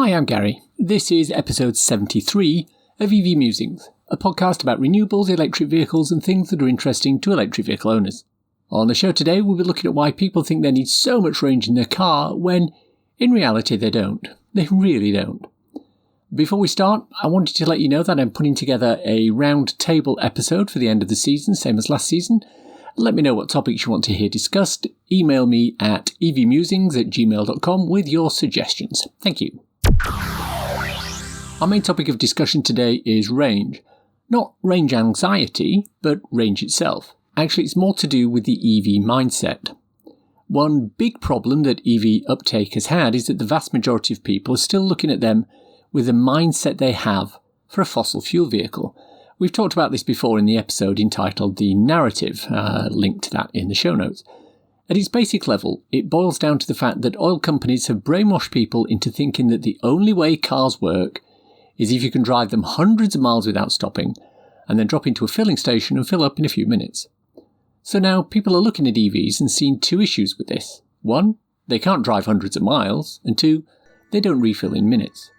Hi, I'm Gary. This is episode 73 of EV Musings, a podcast about renewables, electric vehicles and things that are interesting to electric vehicle owners. On the show today, we'll be looking at why people think they need so much range in their car when, in reality, they don't. They really don't. Before we start, I wanted to let you know that I'm putting together a round table episode for the end of the season, same as last season. Let me know what topics you want to hear discussed. Email me at evmusings@gmail.com with your suggestions. Thank you. Our main topic of discussion today is range. Not range anxiety, but range itself. Actually, it's more to do with the EV mindset. One big problem that EV uptake has had is that the vast majority of people are still looking at them with the mindset they have for a fossil fuel vehicle. We've talked about this before in the episode entitled The Narrative, link to that in the show notes. At its basic level, it boils down to the fact that oil companies have brainwashed people into thinking that the only way cars work is if you can drive them hundreds of miles without stopping, and then drop into a filling station and fill up in a few minutes. So now people are looking at EVs and seeing two issues with this. One, they can't drive hundreds of miles, and two, they don't refill in minutes.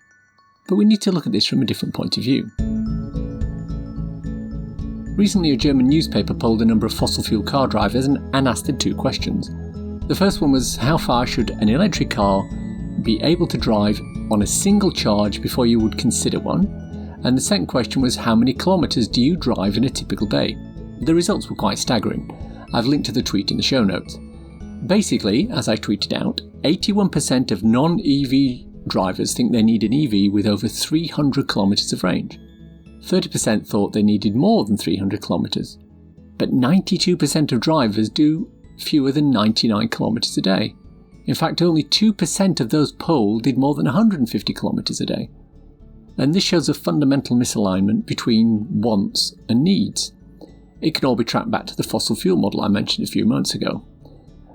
But we need to look at this from a different point of view. Recently, a German newspaper polled a number of fossil fuel car drivers and asked them two questions. The first one was, how far should an electric car be able to drive on a single charge before you would consider one? And the second question was, how many kilometres do you drive in a typical day? The results were quite staggering. I've linked to the tweet in the show notes. Basically, as I tweeted out, 81% of non-EV drivers think they need an EV with over 300 kilometres of range. 30% thought they needed more than 300 kilometres. But 92% of drivers do fewer than 99 kilometres a day. In fact, only 2% of those polled did more than 150 kilometres a day. And this shows a fundamental misalignment between wants and needs. It can all be tracked back to the fossil fuel model I mentioned a few months ago.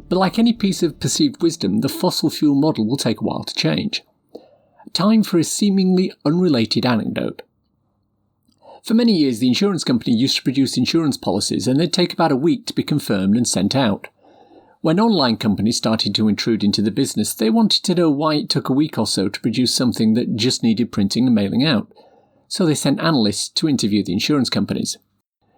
But like any piece of perceived wisdom, the fossil fuel model will take a while to change. Time for a seemingly unrelated anecdote. For many years, the insurance company used to produce insurance policies and they'd take about a week to be confirmed and sent out. When online companies started to intrude into the business, they wanted to know why it took a week or so to produce something that just needed printing and mailing out. So they sent analysts to interview the insurance companies.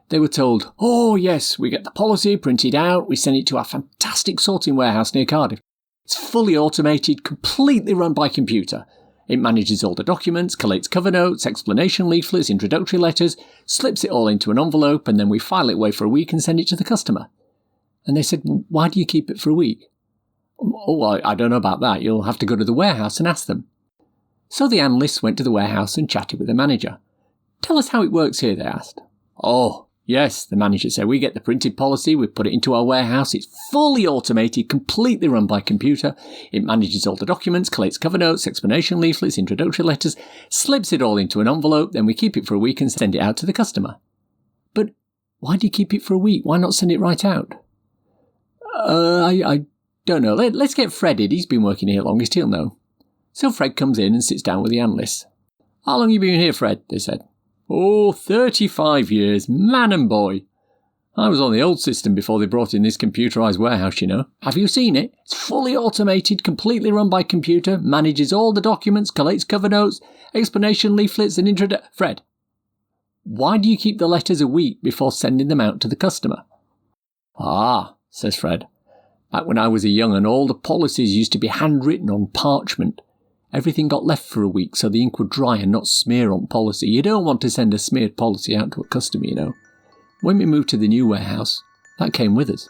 They were told, "Oh yes, we get the policy printed out, we send it to our fantastic sorting warehouse near Cardiff. It's fully automated, completely run by computer. It manages all the documents, collates cover notes, explanation leaflets, introductory letters, slips it all into an envelope, and then we file it away for a week and send it to the customer." And they said, "Well, why do you keep it for a week?" "Oh, I don't know about that. You'll have to go to the warehouse and ask them." So the analysts went to the warehouse and chatted with the manager. "Tell us how it works here," they asked. "Oh, yes," the manager said, "we get the printed policy, we put it into our warehouse, it's fully automated, completely run by computer, it manages all the documents, collates cover notes, explanation leaflets, introductory letters, slips it all into an envelope, then we keep it for a week and send it out to the customer." "But why do you keep it for a week? Why not send it right out?" I don't know. Let's get Fred in, he's been working here longest, he'll know." So Fred comes in and sits down with the analysts. "How long have you been here, Fred?" they said. "Oh, 35 years, man and boy. I was on the old system before they brought in this computerised warehouse, you know. Have you seen it? It's fully automated, completely run by computer, manages all the documents, collates cover notes, explanation leaflets and Fred, why do you keep the letters a week before sending them out to the customer?" "Ah," says Fred, "back when I was a young 'un, all the policies used to be handwritten on parchment. Everything got left for a week so the ink would dry and not smear on policy. You don't want to send a smeared policy out to a customer, you know. When we moved to the new warehouse, that came with us."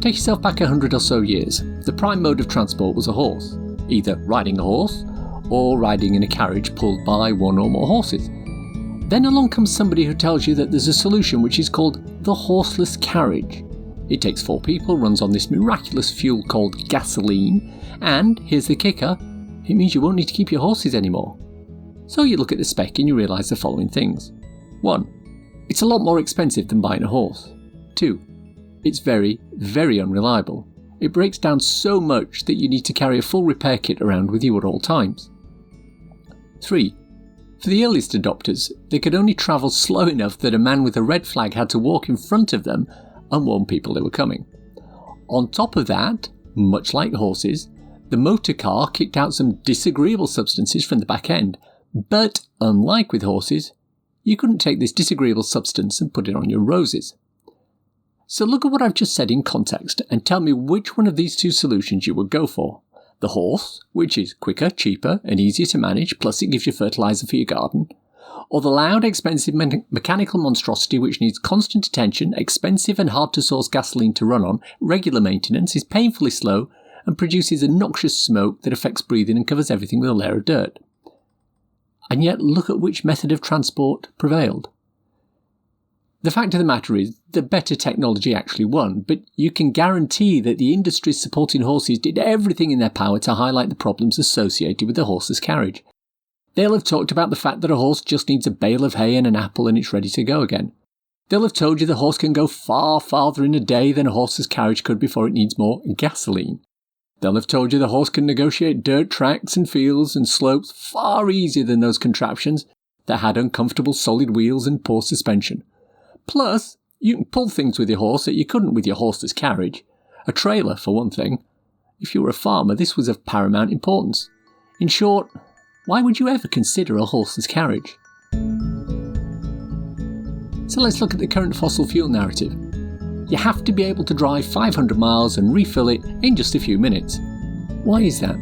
Take yourself back 100 or so years. The prime mode of transport was a horse, either riding a horse or riding in a carriage pulled by one or more horses. Then along comes somebody who tells you that there's a solution which is called the horseless carriage. It takes 4 people, runs on this miraculous fuel called gasoline, and, here's the kicker, it means you won't need to keep your horses anymore. So you look at the spec and you realise the following things. 1. It's a lot more expensive than buying a horse. 2. It's very, very unreliable. It breaks down so much that you need to carry a full repair kit around with you at all times. 3. For the earliest adopters, they could only travel slow enough that a man with a red flag had to walk in front of them and warn people they were coming. On top of that, much like horses, The motor car kicked out some disagreeable substances from the back end, but unlike with horses, you couldn't take this disagreeable substance and put it on your roses. So look at what I've just said in context and tell me which one of these two solutions you would go for. The horse, which is quicker, cheaper and easier to manage, plus it gives you fertiliser for your garden. Or the loud, expensive mechanical monstrosity which needs constant attention, expensive and hard to source gasoline to run on, regular maintenance, is painfully slow and produces a noxious smoke that affects breathing and covers everything with a layer of dirt. And yet look at which method of transport prevailed. The fact of the matter is, the better technology actually won, but you can guarantee that the industries supporting horses did everything in their power to highlight the problems associated with the horse's carriage. They'll have talked about the fact that a horse just needs a bale of hay and an apple and it's ready to go again. They'll have told you the horse can go far farther in a day than a horse's carriage could before it needs more gasoline. They'll have told you the horse can negotiate dirt tracks and fields and slopes far easier than those contraptions that had uncomfortable solid wheels and poor suspension. Plus, you can pull things with your horse that you couldn't with your horse's carriage. A trailer, for one thing. If you were a farmer, this was of paramount importance. In short, why would you ever consider a horse's carriage? So let's look at the current fossil fuel narrative. You have to be able to drive 500 miles and refill it in just a few minutes. Why is that?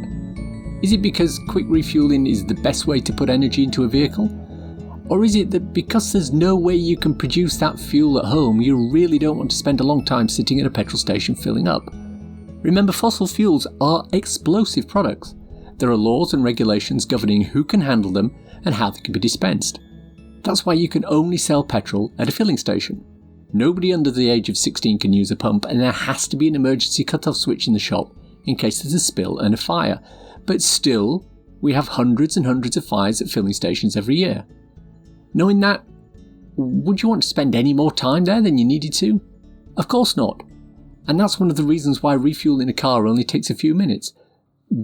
Is it because quick refueling is the best way to put energy into a vehicle? Or is it that because there's no way you can produce that fuel at home, you really don't want to spend a long time sitting at a petrol station filling up? Remember, fossil fuels are explosive products. There are laws and regulations governing who can handle them and how they can be dispensed. That's why you can only sell petrol at a filling station. Nobody under the age of 16 can use a pump, and there has to be an emergency cut-off switch in the shop in case there's a spill and a fire. But still, we have hundreds and hundreds of fires at filling stations every year. Knowing that, would you want to spend any more time there than you needed to? Of course not. And that's one of the reasons why refueling a car only takes a few minutes.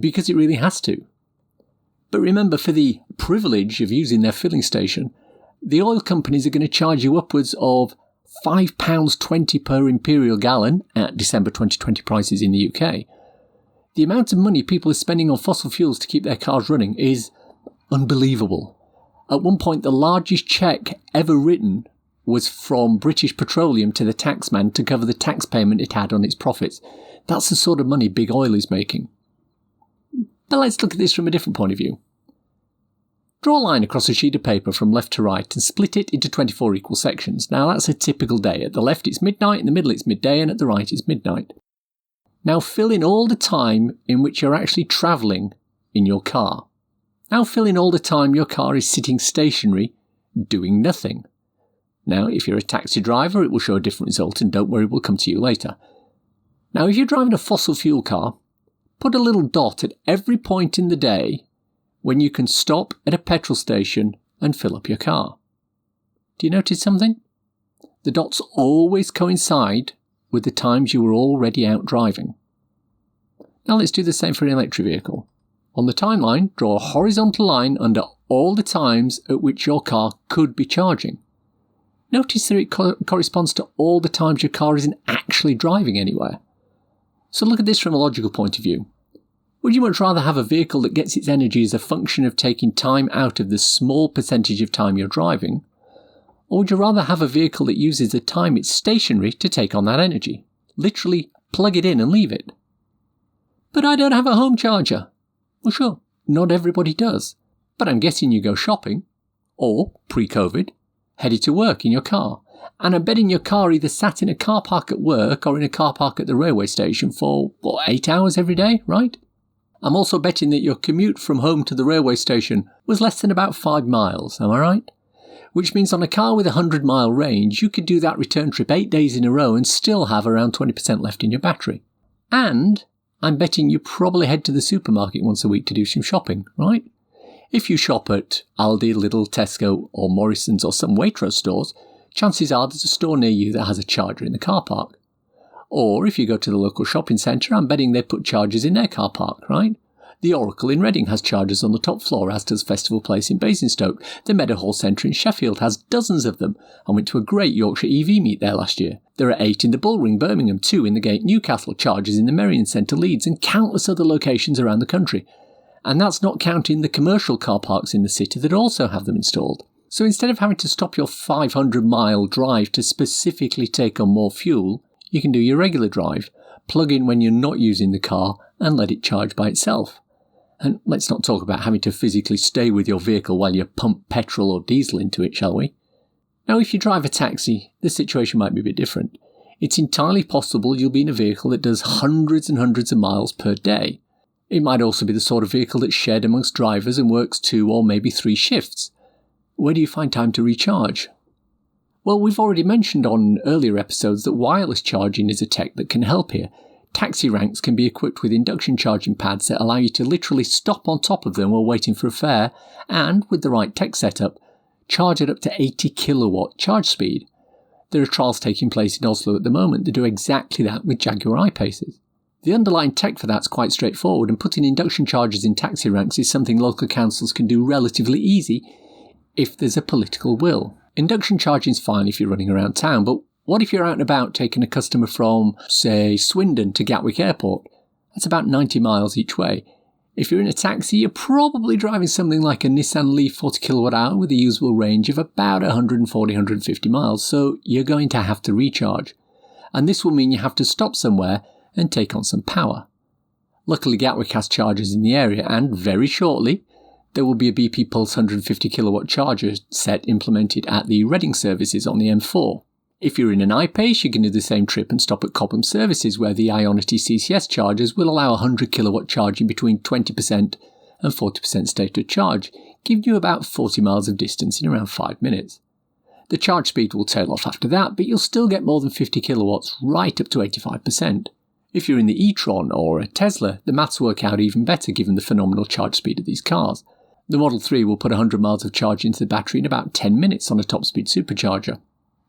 Because it really has to. But remember, for the privilege of using their filling station, the oil companies are going to charge you upwards of £5.20 per imperial gallon at December 2020 prices in the UK. The amount of money people are spending on fossil fuels to keep their cars running is unbelievable. At one point, the largest cheque ever written was from British Petroleum to the taxman to cover the tax payment it had on its profits. That's the sort of money big oil is making. But let's look at this from a different point of view. Draw a line across a sheet of paper from left to right and split it into 24 equal sections. Now that's a typical day. At the left it's midnight, in the middle it's midday, and at the right it's midnight. Now fill in all the time in which you're actually travelling in your car. Now fill in all the time your car is sitting stationary, doing nothing. Now if you're a taxi driver it will show a different result, and don't worry, we'll come to you later. Now if you're driving a fossil fuel car, put a little dot at every point in the day when you can stop at a petrol station and fill up your car. Do you notice something? The dots always coincide with the times you were already out driving. Now let's do the same for an electric vehicle. On the timeline, draw a horizontal line under all the times at which your car could be charging. Notice that it corresponds to all the times your car isn't actually driving anywhere. So look at this from a logical point of view. Would you much rather have a vehicle that gets its energy as a function of taking time out of the small percentage of time you're driving? Or would you rather have a vehicle that uses the time it's stationary to take on that energy? Literally plug it in and leave it. But I don't have a home charger. Well, sure, not everybody does. But I'm guessing you go shopping, or, pre-COVID, headed to work in your car. And I'm betting your car either sat in a car park at work or in a car park at the railway station for, 8 hours every day, right? I'm also betting that your commute from home to the railway station was less than about 5 miles, am I right? Which means on a car with a 100-mile range, you could do that return trip 8 days in a row and still have around 20% left in your battery. And I'm betting you probably head to the supermarket once a week to do some shopping, right? If you shop at Aldi, Lidl, Tesco or Morrison's or some Waitrose stores, chances are there's a store near you that has a charger in the car park. Or if you go to the local shopping centre, I'm betting they put chargers in their car park, right? The Oracle in Reading has chargers on the top floor, as does Festival Place in Basingstoke. The Meadowhall Centre in Sheffield has dozens of them. I went to a great Yorkshire EV meet there last year. There are 8 in the Bullring, Birmingham, 2 in the Gate, Newcastle, chargers in the Merrion Centre, Leeds, and countless other locations around the country. And that's not counting the commercial car parks in the city that also have them installed. So instead of having to stop your 500-mile drive to specifically take on more fuel, you can do your regular drive, plug in when you're not using the car, and let it charge by itself. And let's not talk about having to physically stay with your vehicle while you pump petrol or diesel into it, shall we? Now, if you drive a taxi, the situation might be a bit different. It's entirely possible you'll be in a vehicle that does hundreds and hundreds of miles per day. It might also be the sort of vehicle that's shared amongst drivers and works 2 or maybe 3 shifts. Where do you find time to recharge? Well, we've already mentioned on earlier episodes that wireless charging is a tech that can help here. Taxi ranks can be equipped with induction charging pads that allow you to literally stop on top of them while waiting for a fare and, with the right tech setup, charge at up to 80 kilowatt charge speed. There are trials taking place in Oslo at the moment that do exactly that with Jaguar I-Paces. The underlying tech for that's quite straightforward, and putting induction chargers in taxi ranks is something local councils can do relatively easy if there's a political will. Induction charging is fine if you're running around town, but what if you're out and about taking a customer from, say, Swindon to Gatwick Airport? That's about 90 miles each way. If you're in a taxi, you're probably driving something like a Nissan Leaf 40 kilowatt hour with a usable range of about 140-150 miles, so you're going to have to recharge. And this will mean you have to stop somewhere and take on some power. Luckily, Gatwick has chargers in the area, and very shortly, there will be a BP Pulse 150 kilowatt charger set implemented at the Reading services on the M4. If you're in an I-Pace, you can do the same trip and stop at Cobham services, where the Ionity CCS chargers will allow 100 kilowatt charging between 20% and 40% state of charge, giving you about 40 miles of distance in around 5 minutes. The charge speed will tail off after that, but you'll still get more than 50 kilowatts, right up to 85%. If you're in the e-tron or a Tesla, the maths work out even better given the phenomenal charge speed of these cars. The Model 3 will put 100 miles of charge into the battery in about 10 minutes on a top-speed supercharger.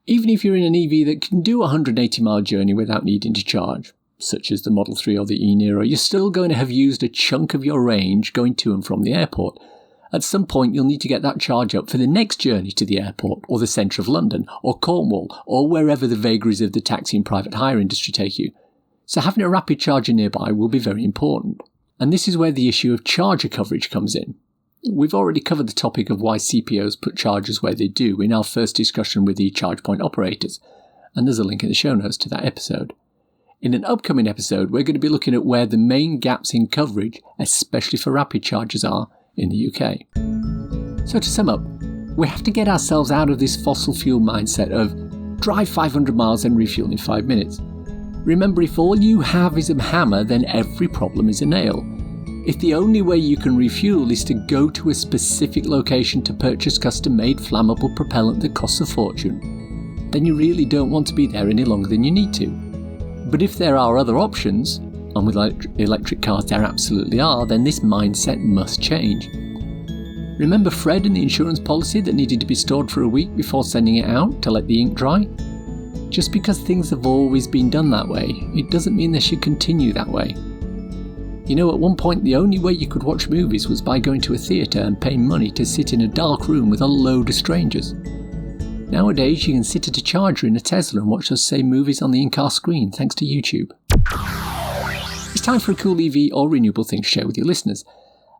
Even if you're in an EV that can do a 180-mile journey without needing to charge, such as the Model 3 or the e-Niro, you're still going to have used a chunk of your range going to and from the airport. At some point, you'll need to get that charge up for the next journey to the airport, or the centre of London, or Cornwall, or wherever the vagaries of the taxi and private hire industry take you. So having a rapid charger nearby will be very important. And this is where the issue of charger coverage comes in. We've already covered the topic of why CPOs put chargers where they do in our first discussion with the charge point operators, and there's a link in the show notes to that episode. In an upcoming episode, we're going to be looking at where the main gaps in coverage, especially for rapid chargers, are in the UK. So to sum up, we have to get ourselves out of this fossil fuel mindset of drive 500 miles and refuel in 5 minutes. Remember, if all you have is a hammer, then every problem is a nail. If the only way you can refuel is to go to a specific location to purchase custom-made flammable propellant that costs a fortune, then you really don't want to be there any longer than you need to. But if there are other options, and with electric cars there absolutely are, then this mindset must change. Remember Fred and the insurance policy that needed to be stored for a week before sending it out to let the ink dry? Just because things have always been done that way, it doesn't mean they should continue that way. You know, at one point the only way you could watch movies was by going to a theatre and paying money to sit in a dark room with a load of strangers. Nowadays you can sit at a charger in a Tesla and watch those same movies on the in-car screen thanks to YouTube. It's time for a cool EV or renewable thing to share with your listeners.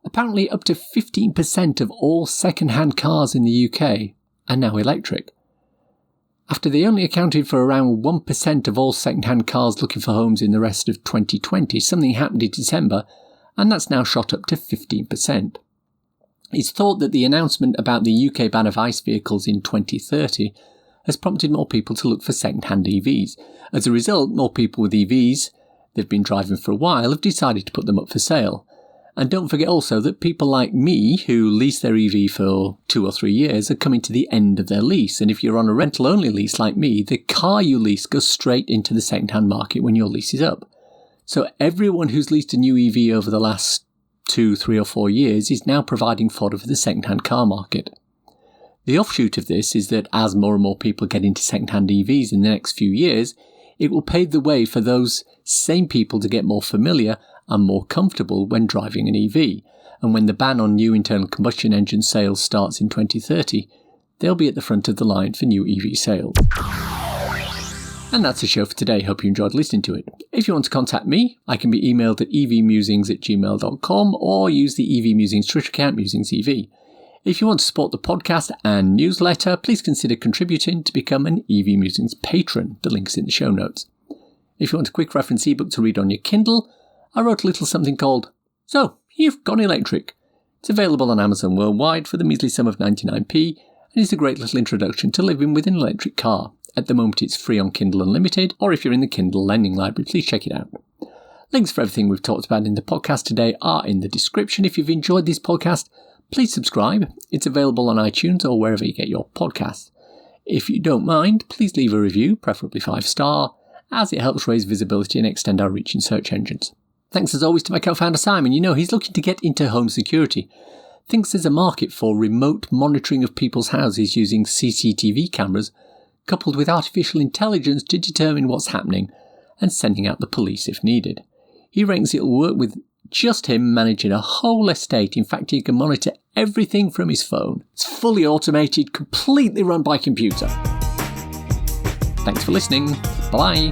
Apparently up to 15% of all second-hand cars in the UK are now electric. After they only accounted for around 1% of all second-hand cars looking for homes in the rest of 2020, something happened in December, and that's now shot up to 15%. It's thought that the announcement about the UK ban of ICE vehicles in 2030 has prompted more people to look for second-hand EVs. As a result, more people with EVs they've been driving for a while have decided to put them up for sale. And don't forget also that people like me, who lease their EV for 2 or 3 years, are coming to the end of their lease. And if you're on a rental-only lease like me, the car you lease goes straight into the second-hand market when your lease is up. So everyone who's leased a new EV over the last 2, 3 or 4 years is now providing fodder for the second-hand car market. The offshoot of this is that as more and more people get into second-hand EVs in the next few years, it will pave the way for those same people to get more familiar and more comfortable when driving an EV, and when the ban on new internal combustion engine sales starts in 2030, they'll be at the front of the line for new EV sales. And that's the show for today. Hope you enjoyed listening to it. If you want to contact me, I can be emailed at evmusings@gmail.com or use the EV Musings Twitter account, MusingsEV. If you want to support the podcast and newsletter, please consider contributing to become an EV Musings patron. The link's in the show notes. If you want a quick reference ebook to read on your Kindle, I wrote a little something called So, You've Gone Electric. It's available on Amazon worldwide for the measly sum of 99p and is a great little introduction to living with an electric car. At the moment it's free on Kindle Unlimited, or if you're in the Kindle Lending Library, please check it out. Links for everything we've talked about in the podcast today are in the description. If you've enjoyed this podcast, please subscribe. It's available on iTunes or wherever you get your podcasts. If you don't mind, please leave a review, preferably 5-star, as it helps raise visibility and extend our reach in search engines. Thanks as always to my co-founder Simon. You know, he's looking to get into home security. Thinks there's a market for remote monitoring of people's houses using CCTV cameras, coupled with artificial intelligence to determine what's happening and sending out the police if needed. He reckons it'll work with just him managing a whole estate. In fact, he can monitor everything from his phone. It's fully automated, completely run by computer. Thanks for listening. Bye.